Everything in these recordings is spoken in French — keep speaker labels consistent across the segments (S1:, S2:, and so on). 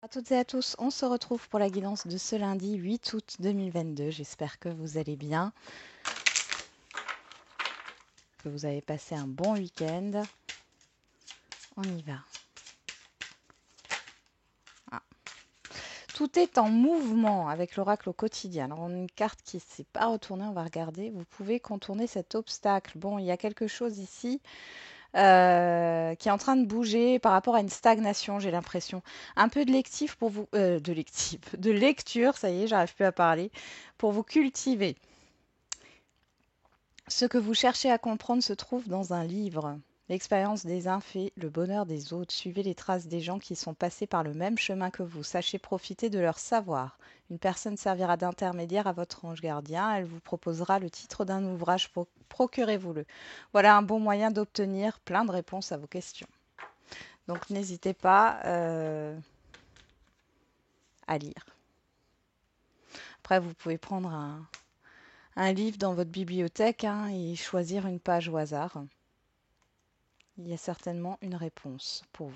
S1: À toutes et à tous, on se retrouve pour la guidance de ce lundi 8 août 2022. J'espère que vous allez bien, que vous avez passé un bon week-end. On y va. Ah. Tout est en mouvement avec l'oracle au quotidien. Alors, on a une carte qui ne s'est pas retournée, on va regarder. Vous pouvez contourner cet obstacle. Bon, il y a quelque chose ici qui est en train de bouger par rapport à une stagnation, j'ai l'impression. Un peu de lectif pour vous, de lecture, ça y est, j'arrive plus à parler, pour vous cultiver. Ce que vous cherchez à comprendre se trouve dans un livre. L'expérience des uns fait le bonheur des autres. Suivez les traces des gens qui sont passés par le même chemin que vous. Sachez profiter de leur savoir. Une personne servira d'intermédiaire à votre ange gardien. Elle vous proposera le titre d'un ouvrage. Procurez-vous-le. Voilà un bon moyen d'obtenir plein de réponses à vos questions. Donc n'hésitez pas à lire. Après, vous pouvez prendre un livre dans votre bibliothèque et choisir une page au hasard. Il y a certainement une réponse pour vous.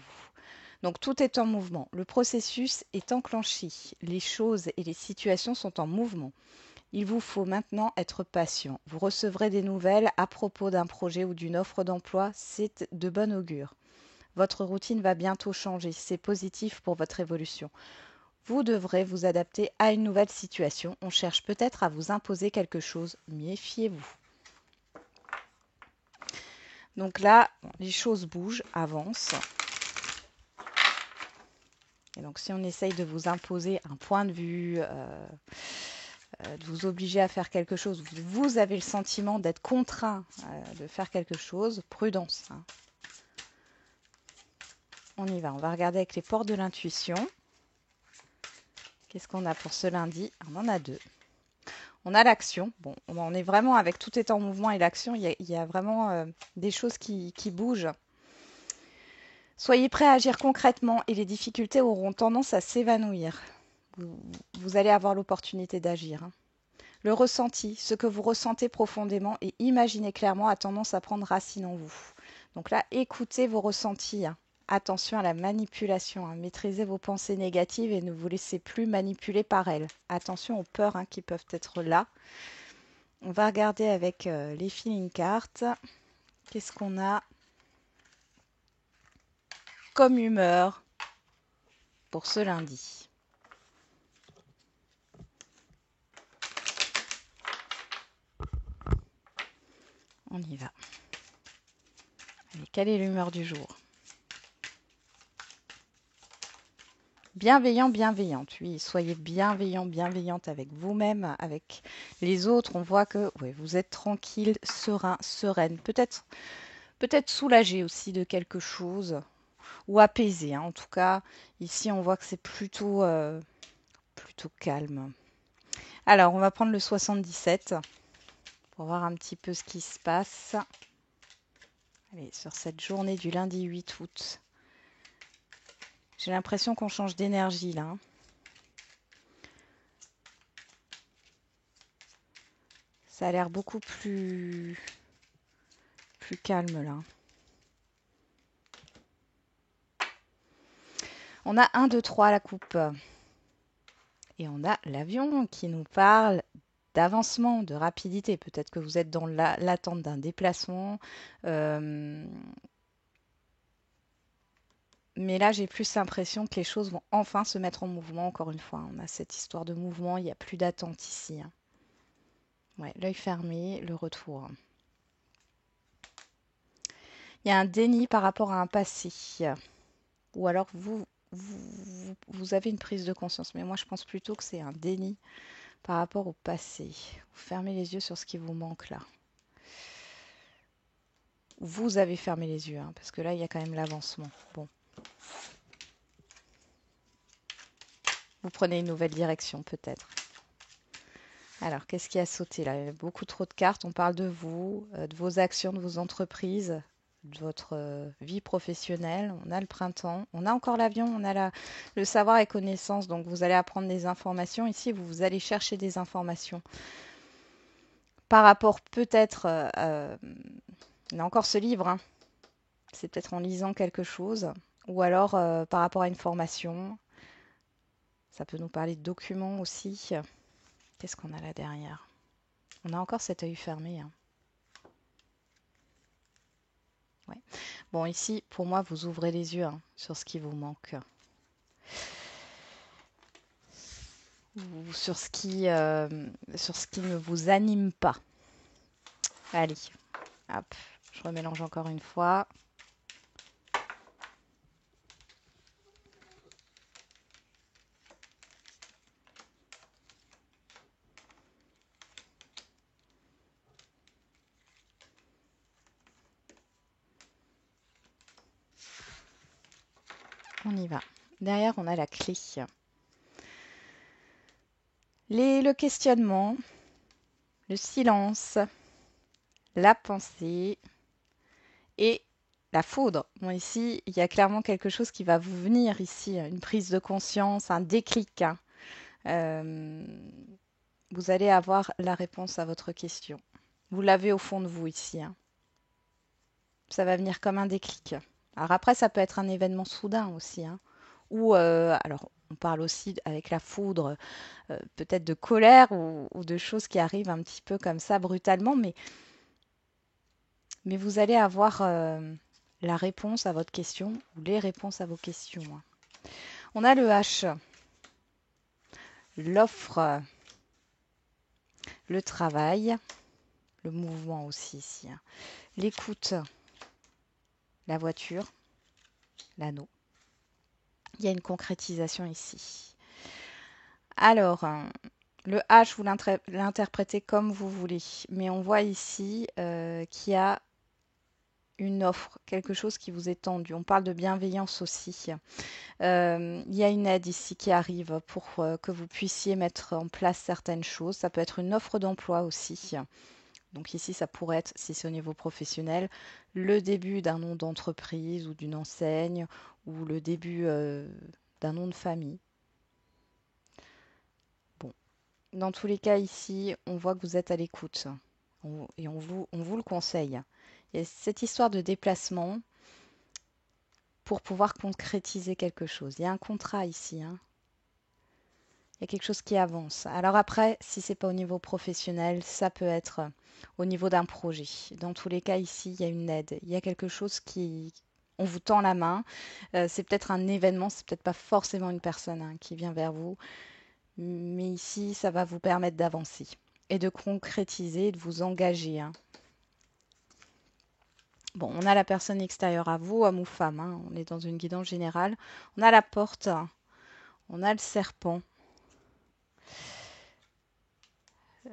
S1: Donc tout est en mouvement. Le processus est enclenché. Les choses et les situations sont en mouvement. Il vous faut maintenant être patient. Vous recevrez des nouvelles à propos d'un projet ou d'une offre d'emploi. C'est de bon augure. Votre routine va bientôt changer. C'est positif pour votre évolution. Vous devrez vous adapter à une nouvelle situation. On cherche peut-être à vous imposer quelque chose. Méfiez-vous. Donc là, les choses bougent, avancent. Et donc, si on essaye de vous imposer un point de vue, de vous obliger à faire quelque chose, vous avez le sentiment d'être contraint de faire quelque chose, prudence. On y va, on va regarder avec les portes de l'intuition. Qu'est-ce qu'on a pour ce lundi? On en a deux. On a l'action. Bon, on en est vraiment avec tout est en mouvement et l'action, il y a vraiment des choses qui bougent. Soyez prêts à agir concrètement et les difficultés auront tendance à s'évanouir. Vous allez avoir l'opportunité d'agir. Le ressenti, ce que vous ressentez profondément et imaginez clairement a tendance à prendre racine en vous. Donc là, écoutez vos ressentis. Attention à la manipulation. Maîtrisez vos pensées négatives et ne vous laissez plus manipuler par elles. Attention aux peurs qui peuvent être là. On va regarder avec les feeling cards. Qu'est-ce qu'on a comme humeur pour ce lundi? On y va. Allez, quelle est l'humeur du jour? Bienveillant, bienveillante. Oui, soyez bienveillant, bienveillante avec vous-même, avec les autres. On voit que vous êtes tranquille, serein, sereine. Peut-être soulagé aussi de quelque chose ou apaisé. En tout cas, ici, on voit que c'est plutôt calme. Alors, on va prendre le 77 pour voir un petit peu ce qui se passe. Allez, sur cette journée du lundi 8 août. J'ai l'impression qu'on change d'énergie là. Ça a l'air beaucoup plus calme là. On a 1, 2, 3 à la coupe. Et on a l'avion qui nous parle d'avancement, de rapidité. Peut-être que vous êtes dans l'attente d'un déplacement. Mais là, j'ai plus l'impression que les choses vont enfin se mettre en mouvement, encore une fois. On a cette histoire de mouvement, il n'y a plus d'attente ici. Ouais, l'œil fermé, le retour. Il y a un déni par rapport à un passé. Ou alors vous avez une prise de conscience. Mais moi, je pense plutôt que c'est un déni par rapport au passé. Vous fermez les yeux sur ce qui vous manque là. Vous avez fermé les yeux, parce que là, il y a quand même l'avancement. Bon. Vous prenez une nouvelle direction, peut-être. Alors, qu'est-ce qui a sauté là? Il y a beaucoup trop de cartes. On parle de vous, de vos actions, de vos entreprises, de votre vie professionnelle. On a le printemps. On a encore l'avion. On a le savoir et connaissance. Donc, vous allez apprendre des informations. Ici, vous allez chercher des informations. Par rapport peut-être... on a encore ce livre. C'est peut-être en lisant quelque chose. Ou alors par rapport à une formation. Ça peut nous parler de documents aussi. Qu'est-ce qu'on a là derrière? On a encore cet œil fermé, hein. Ouais. Bon, ici, pour moi, vous ouvrez les yeux hein, sur ce qui vous manque. Ou sur ce qui ne vous anime pas. Allez, hop, je remélange encore une fois. On y va. Derrière, on a la clé. Le questionnement, le silence, la pensée et la foudre. Bon, ici, il y a clairement quelque chose qui va vous venir ici, une prise de conscience, un déclic, hein. Euh, vous allez avoir la réponse à votre question. Vous l'avez au fond de vous ici, hein. Ça va venir comme un déclic. Alors après, ça peut être un événement soudain aussi, hein. Ou alors, on parle aussi avec la foudre, peut-être de colère ou de choses qui arrivent un petit peu comme ça brutalement, mais vous allez avoir la réponse à votre question ou les réponses à vos questions, hein. On a le H, l'offre, le travail, le mouvement aussi ici, hein. L'écoute, la voiture, l'anneau. Il y a une concrétisation ici. Alors, le H, vous l'interprétez comme vous voulez, mais on voit ici qu'il y a une offre, quelque chose qui vous est tendu. On parle de bienveillance aussi. Il y a une aide ici qui arrive pour que vous puissiez mettre en place certaines choses. Ça peut être une offre d'emploi aussi. Donc ici, ça pourrait être, si c'est au niveau professionnel, le début d'un nom d'entreprise ou d'une enseigne ou le début d'un nom de famille. Bon, dans tous les cas ici, on voit que vous êtes à l'écoute et on vous le conseille. Et cette histoire de déplacement pour pouvoir concrétiser quelque chose. Il y a un contrat ici, hein. Il y a quelque chose qui avance. Alors après, si c'est pas au niveau professionnel, ça peut être au niveau d'un projet. Dans tous les cas, ici, il y a une aide. Il y a quelque chose qui... On vous tend la main. C'est peut-être un événement, c'est peut-être pas forcément une personne hein, qui vient vers vous. Mais ici, ça va vous permettre d'avancer et de concrétiser, de vous engager, hein. Bon, on a la personne extérieure à vous, homme ou femme, hein. On est dans une guidance générale. On a la porte, on a le serpent.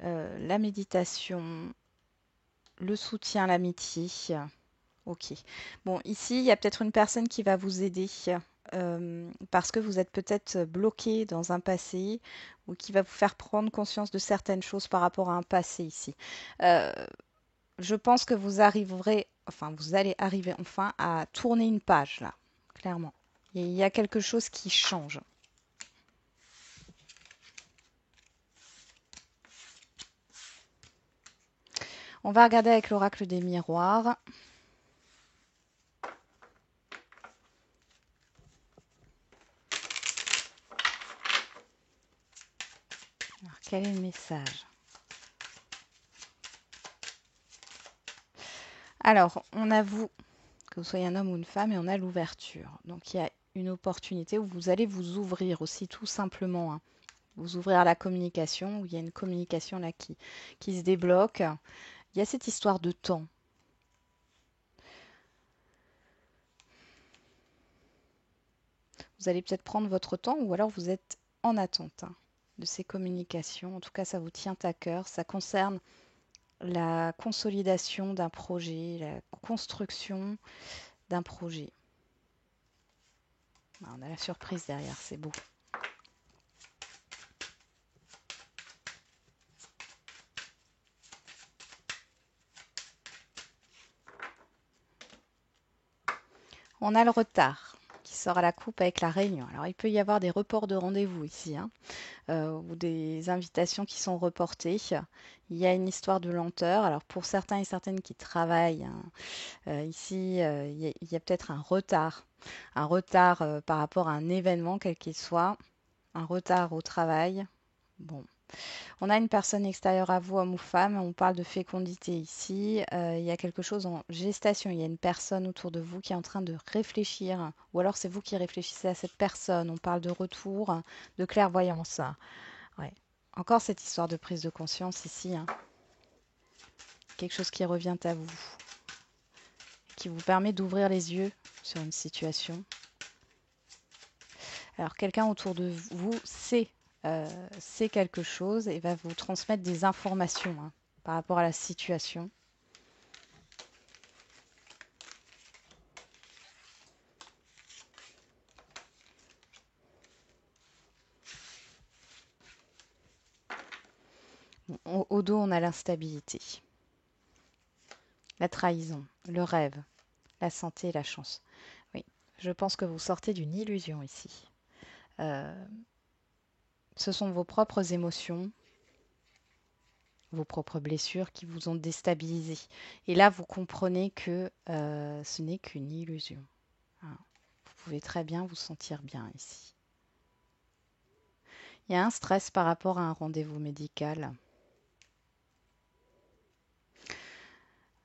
S1: La méditation, le soutien, l'amitié. Ok. Bon, ici, il y a peut-être une personne qui va vous aider parce que vous êtes peut-être bloqué dans un passé ou qui va vous faire prendre conscience de certaines choses par rapport à un passé ici. Euh, je pense que vous arriverez, enfin, vous allez arriver enfin à tourner une page là, clairement. Il y a quelque chose qui change. On va regarder avec l'oracle des miroirs. Alors, quel est le message? Alors, on a vous, que vous soyez un homme ou une femme, et on a l'ouverture. Donc, il y a une opportunité où vous allez vous ouvrir aussi, tout simplement, hein. Vous ouvrir à la communication, où il y a une communication là qui se débloque. Il y a cette histoire de temps. Vous allez peut-être prendre votre temps, ou alors vous êtes en attente hein, de ces communications. En tout cas, ça vous tient à cœur. Ça concerne la consolidation d'un projet, la construction d'un projet. Ah, on a la surprise derrière, c'est beau. On a le retard qui sort à la coupe avec la réunion. Alors il peut y avoir des reports de rendez-vous ici, hein, ou des invitations qui sont reportées. Il y a une histoire de lenteur. Alors pour certains et certaines qui travaillent, hein, ici, il y a peut-être un retard par rapport à un événement quel qu'il soit. un retard au travail. Bon. On a une personne extérieure à vous, homme ou femme. On parle de fécondité ici. Il y a quelque chose en gestation. Il y a une personne autour de vous qui est en train de réfléchir. Ou alors c'est vous qui réfléchissez à cette personne. On parle de retour, de clairvoyance. Ouais. Encore cette histoire de prise de conscience ici. Hein. Quelque chose qui revient à vous. Qui vous permet d'ouvrir les yeux sur une situation. Alors quelqu'un autour de vous sait quelque chose et va vous transmettre des informations hein, par rapport à la situation. Bon, au dos, on a l'instabilité, la trahison, le rêve, la santé et la chance. Oui, je pense que vous sortez d'une illusion ici. Euh, ce sont vos propres émotions, vos propres blessures qui vous ont déstabilisé. Et là, vous comprenez que ce n'est qu'une illusion. Hein. Vous pouvez très bien vous sentir bien ici. Il y a un stress par rapport à un rendez-vous médical.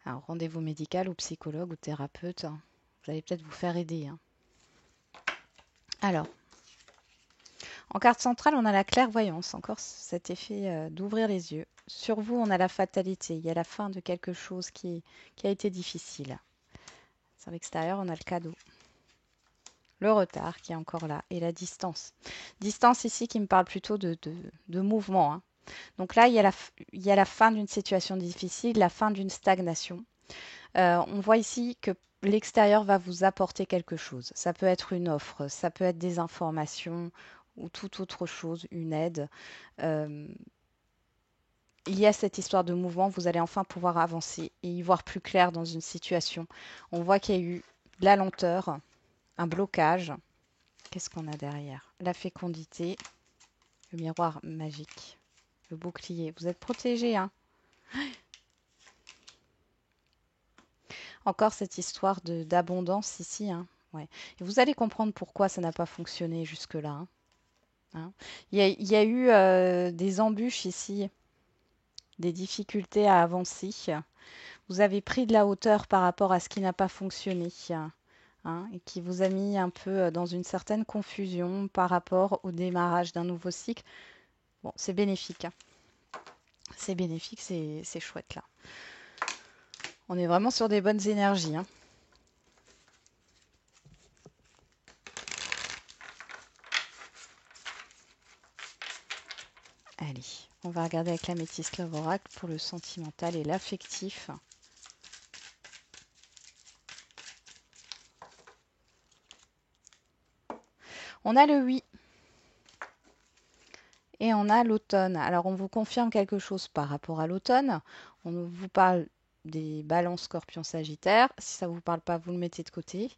S1: Un rendez-vous médical ou psychologue ou thérapeute. Vous allez peut-être vous faire aider. Hein. Alors, en carte centrale, on a la clairvoyance, encore cet effet d'ouvrir les yeux. Sur vous, on a la fatalité. Il y a la fin de quelque chose qui a été difficile. Sur l'extérieur, on a le cadeau. Le retard qui est encore là et la distance. Distance ici qui me parle plutôt de mouvement. Hein. Donc là, il y a la fin d'une situation difficile, la fin d'une stagnation. On voit ici que l'extérieur va vous apporter quelque chose. Ça peut être une offre, ça peut être des informations ou toute autre chose, une aide. Euh, il y a cette histoire de mouvement, vous allez enfin pouvoir avancer et y voir plus clair dans une situation. On voit qu'il y a eu de la lenteur, un blocage. Qu'est-ce qu'on a derrière? La fécondité, le miroir magique, le bouclier. Vous êtes protégé, hein? Encore cette histoire d'abondance ici, hein? Ouais. Et vous allez comprendre pourquoi ça n'a pas fonctionné jusque-là. Hein. Hein. Il y a eu des embûches ici, des difficultés à avancer. Vous avez pris de la hauteur par rapport à ce qui n'a pas fonctionné. Hein, et qui vous a mis un peu dans une certaine confusion par rapport au démarrage d'un nouveau cycle. Bon, c'est bénéfique. Hein. C'est bénéfique, c'est chouette là. On est vraiment sur des bonnes énergies. Hein. Allez, on va regarder avec la métisse Love Oracle pour le sentimental et l'affectif. On a le oui et on a l'automne. Alors on vous confirme quelque chose par rapport à l'automne. On vous parle des balances scorpion sagittaire. Si ça ne vous parle pas, vous le mettez de côté.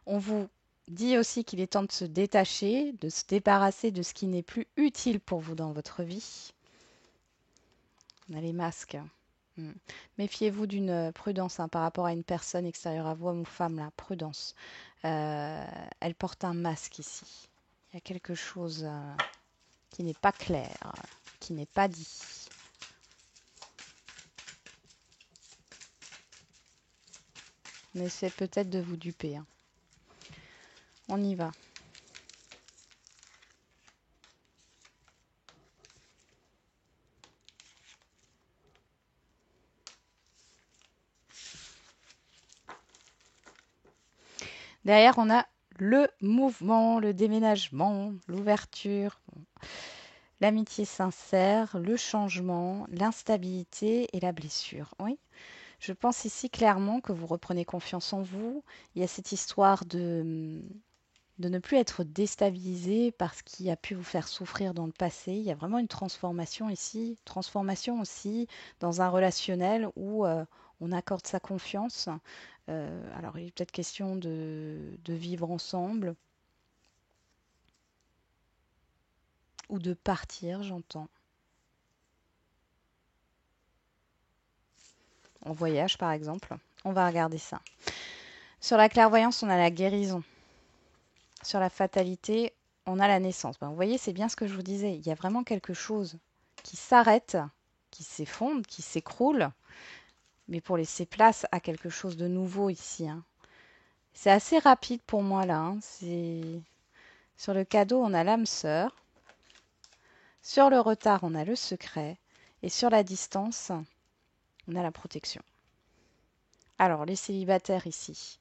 S1: On vous dit aussi qu'il est temps de se détacher, de se débarrasser de ce qui n'est plus utile pour vous dans votre vie. On a les masques. Méfiez-vous d'une prudence hein, par rapport à une personne extérieure à vous, homme ou femme, là, prudence. Elle porte un masque ici. Il y a quelque chose qui n'est pas clair, qui n'est pas dit. On essaie peut-être de vous duper. Hein. On y va. Derrière, on a le mouvement, le déménagement, l'ouverture, l'amitié sincère, le changement, l'instabilité et la blessure. Oui, je pense ici clairement que vous reprenez confiance en vous. Il y a cette histoire de ne plus être déstabilisé par ce qui a pu vous faire souffrir dans le passé. Il y a vraiment une transformation ici, transformation aussi dans un relationnel où on accorde sa confiance. Alors il est peut-être question de vivre ensemble ou de partir, j'entends. En voyage par exemple. On va regarder ça. Sur la clairvoyance, on a la guérison. Sur la fatalité, on a la naissance. Ben, vous voyez, c'est bien ce que je vous disais. Il y a vraiment quelque chose qui s'arrête, qui s'effondre, qui s'écroule, mais pour laisser place à quelque chose de nouveau ici, hein. C'est assez rapide pour moi là, hein. Sur le cadeau, on a l'âme sœur. Sur le retard, on a le secret. Et sur la distance, on a la protection. Alors, les célibataires ici,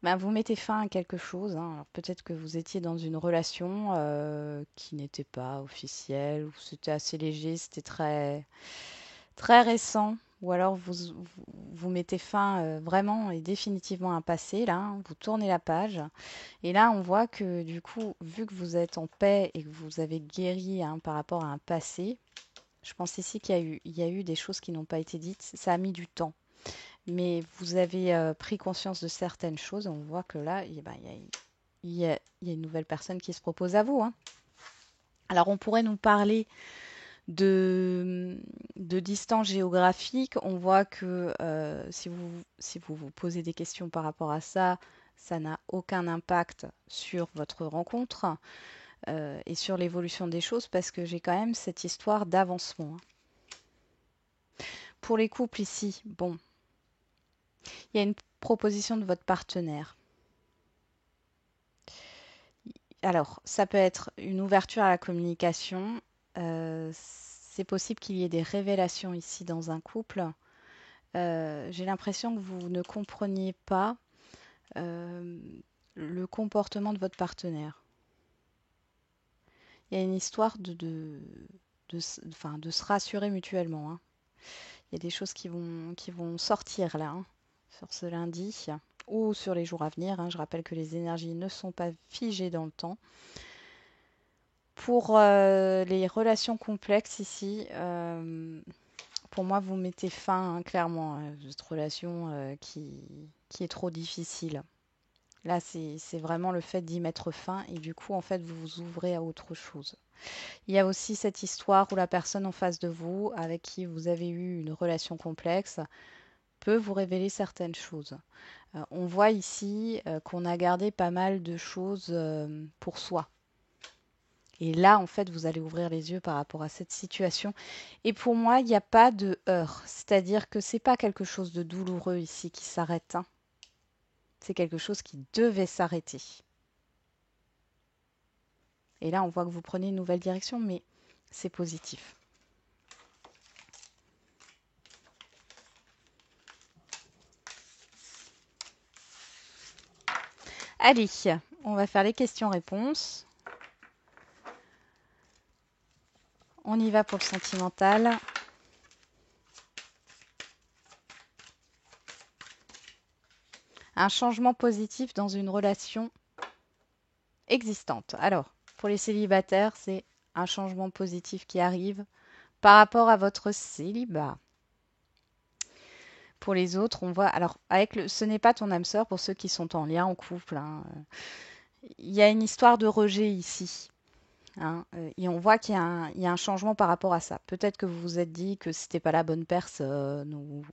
S1: ben, vous mettez fin à quelque chose, hein. Alors, peut-être que vous étiez dans une relation qui n'était pas officielle, ou c'était assez léger, c'était très, très récent. Ou alors vous mettez fin vraiment et définitivement à un passé, là, hein. Vous tournez la page. Et là, on voit que du coup, vu que vous êtes en paix et que vous avez guéri, hein, par rapport à un passé, je pense ici il y a eu des choses qui n'ont pas été dites. Ça a mis du temps. Mais vous avez pris conscience de certaines choses. On voit que là, ben, il y a une nouvelle personne qui se propose à vous, hein. Alors, on pourrait nous parler de distance géographique. On voit que si vous vous posez des questions par rapport à ça, ça n'a aucun impact sur votre rencontre et sur l'évolution des choses parce que j'ai quand même cette histoire d'avancement, hein. Pour les couples ici, bon, il y a une proposition de votre partenaire. Alors, ça peut être une ouverture à la communication. C'est possible qu'il y ait des révélations ici dans un couple. J'ai l'impression que vous ne compreniez pas euh, le comportement de votre partenaire. Il y a une histoire enfin, de se rassurer mutuellement, hein. Il y a des choses qui vont sortir là, hein, sur ce lundi ou sur les jours à venir, hein. Je rappelle que les énergies ne sont pas figées dans le temps. Pour les relations complexes ici, pour moi, vous mettez fin, hein, clairement, à cette relation qui est trop difficile. Là, c'est vraiment le fait d'y mettre fin et du coup, en fait, vous vous ouvrez à autre chose. Il y a aussi cette histoire où la personne en face de vous, avec qui vous avez eu une relation complexe, peut vous révéler certaines choses. On voit ici qu'on a gardé pas mal de choses pour soi. Et là, en fait, vous allez ouvrir les yeux par rapport à cette situation. Et pour moi, il n'y a pas de heurts. C'est-à-dire que c'est pas quelque chose de douloureux ici qui s'arrête, hein. C'est quelque chose qui devait s'arrêter. Et là, on voit que vous prenez une nouvelle direction, mais c'est positif. Allez, on va faire les questions-réponses. On y va pour le sentimental. Un changement positif dans une relation existante. Alors, pour les célibataires, c'est un changement positif qui arrive par rapport à votre célibat. Pour les autres, on voit. Alors, ce n'est pas ton âme sœur pour ceux qui sont en lien en couple, hein. Il y a une histoire de rejet ici, hein, et on voit il y a un changement par rapport à ça. Peut-être que vous vous êtes dit que c'était pas la bonne personne ou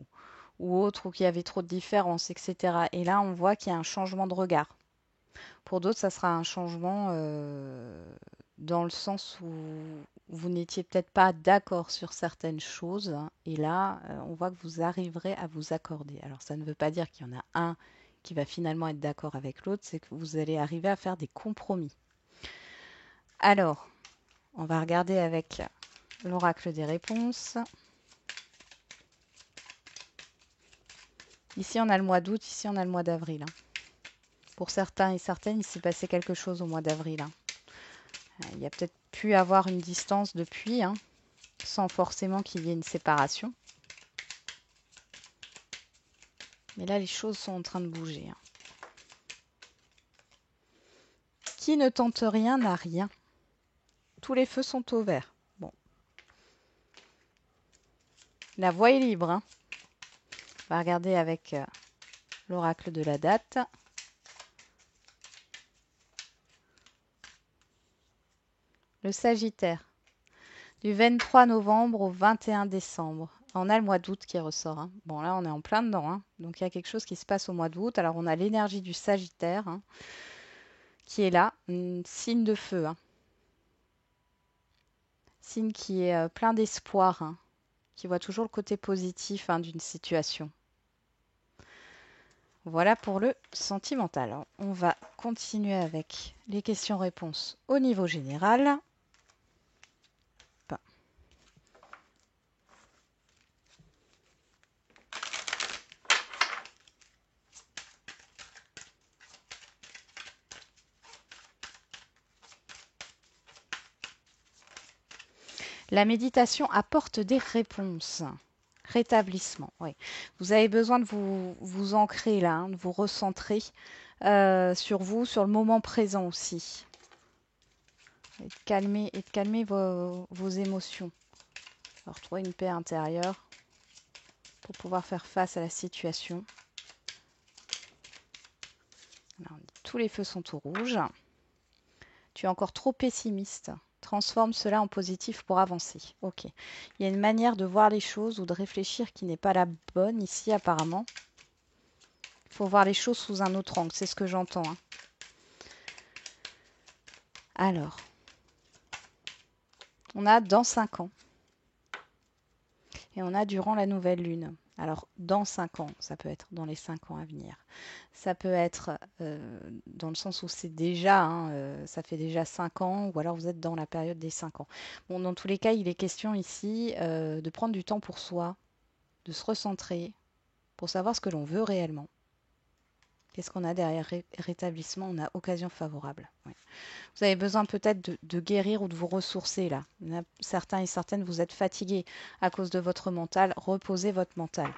S1: autre, ou qu'il y avait trop de différences, etc. Et là, on voit qu'il y a un changement de regard. Pour d'autres, ça sera un changement dans le sens où vous n'étiez peut-être pas d'accord sur certaines choses, hein, et là, on voit que vous arriverez à vous accorder. Alors, ça ne veut pas dire qu'il y en a un qui va finalement être d'accord avec l'autre, c'est que vous allez arriver à faire des compromis. Alors, on va regarder avec l'oracle des réponses. Ici, on a le mois d'août, ici, on a le mois d'avril, hein. Pour certains et certaines, il s'est passé quelque chose au mois d'avril, hein. Il y a peut-être pu avoir une distance depuis, hein, sans forcément qu'il y ait une séparation. Mais là, les choses sont en train de bouger, hein. Qui ne tente rien n'a rien. Tous les feux sont au vert. Bon. La voie est libre, hein. On va regarder avec l'oracle de la date. Le Sagittaire. Du 23 novembre au 21 décembre. On a le mois d'août qui ressort, hein. Bon, là, on est en plein dedans, hein. Donc, il y a quelque chose qui se passe au mois d'août. Alors, on a l'énergie du Sagittaire, hein, qui est là, signe de feu, hein. Signe qui est plein d'espoir, hein, qui voit toujours le côté positif, hein, d'une situation. Voilà pour le sentimental. Alors, on va continuer avec les questions-réponses au niveau général. La méditation apporte des réponses. Rétablissement, oui. Vous avez besoin de vous ancrer là, hein, de vous recentrer sur vous, sur le moment présent aussi. Et de calmer vos émotions. Alors, retrouver une paix intérieure pour pouvoir faire face à la situation. Alors, on dit, tous les feux sont au rouge. Tu es encore trop pessimiste. Transforme cela en positif pour avancer. Ok. Il y a une manière de voir les choses ou de réfléchir qui n'est pas la bonne ici apparemment. Il faut voir les choses sous un autre angle. C'est ce que j'entends, hein. Alors, on a dans 5 ans. Et on a durant la nouvelle lune. Alors, dans 5 ans, ça peut être dans les 5 ans à venir. Ça peut être dans le sens où c'est déjà, hein, ça fait déjà 5 ans, ou alors vous êtes dans la période des 5 ans. Bon, dans tous les cas, il est question ici de prendre du temps pour soi, de se recentrer, pour savoir ce que l'on veut réellement. Qu'est-ce qu'on a derrière rétablissement? On a occasion favorable. Oui. Vous avez besoin peut-être de guérir ou de vous ressourcer là. Il y en a certains et certaines, vous êtes fatigués à cause de votre mental. Reposez votre mental.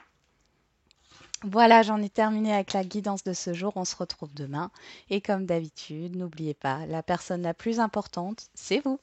S1: Voilà, j'en ai terminé avec la guidance de ce jour. On se retrouve demain. Et comme d'habitude, n'oubliez pas, la personne la plus importante, c'est vous.